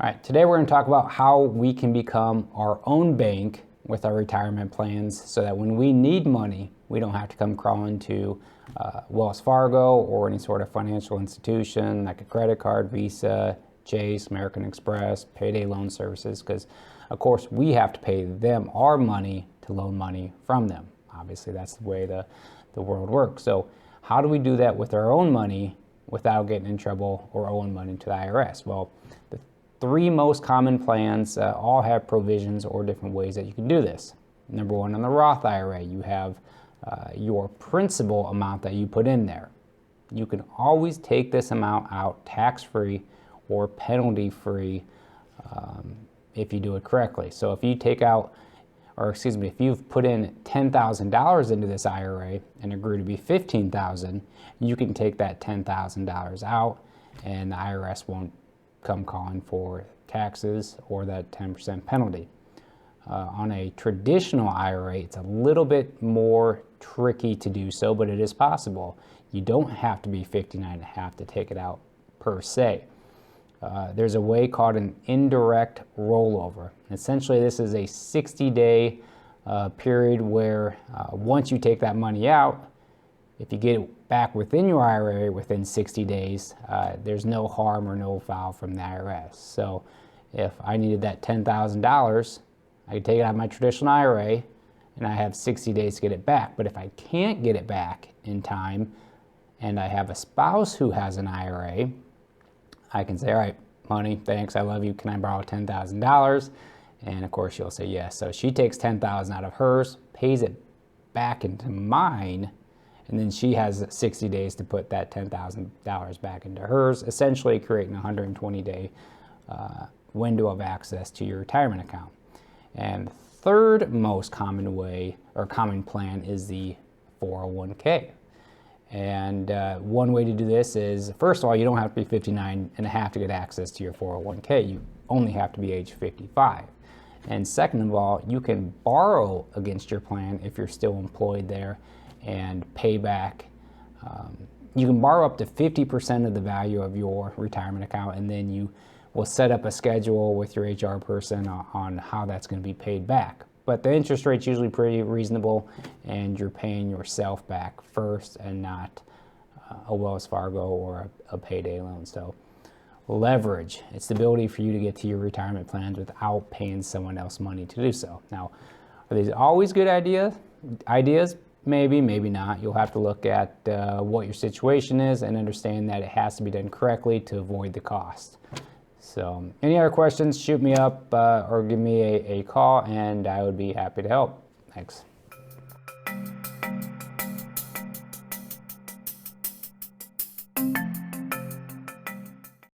All right, today we're going to talk about how we can become our own bank with our retirement plans so that when we need money, we don't have to come crawling to Wells Fargo or any sort of financial institution like a credit card, Visa, Chase, American Express, Payday Loan Services, because of course we have to pay them our money to loan money from them. Obviously that's the way the world works. So how do we do that with our own money without getting in trouble or owing money to the IRS? Well, the three most common plans all have provisions or different ways that you can do this. Number one, on the Roth IRA, you have your principal amount that you put in there. You can always take this amount out tax-free or penalty-free if you do it correctly. So if you take out, if you've put in $10,000 into this IRA and it grew to be $15,000, you can take that $10,000 out and the IRS won't come calling for taxes or that 10% penalty. On a traditional IRA, it's a little bit more tricky to do so, but it is possible. You don't have to be 59 and a half to take it out per se. There's a way called an indirect rollover. Essentially, this is a 60-day period where once you take that money out, if you get it back within your IRA within 60 days, there's no harm or no foul from the IRS. So if I needed that $10,000, I could take it out of my traditional IRA and I have 60 days to get it back. But if I can't get it back in time and I have a spouse who has an IRA, I can say, all right, honey, thanks, I love you, can I borrow $10,000? And of course she'll say yes. So she takes $10,000 out of hers, pays it back into mine, and then she has 60 days to put that $10,000 back into hers, essentially creating a 120-day window of access to your retirement account. And the third most common way or common plan is the 401k. And one way to do this is, first of all, you don't have to be 59 and a half to get access to your 401k. You only have to be age 55. And second of all, you can borrow against your plan if you're still employed there and pay back. You can borrow up to 50% of the value of your retirement account, and then you will set up a schedule with your HR person on how that's going to be paid back. But the interest rate's usually pretty reasonable, and you're paying yourself back first and not a Wells Fargo or a payday loan. So leverage, it's the ability for you to get to your retirement plans without paying someone else money to do so. Now, are these always good ideas? Maybe, maybe not. You'll have to look at what your situation is and understand that it has to be done correctly to avoid the cost. So any other questions, shoot me up or give me a call and I would be happy to help. Thanks.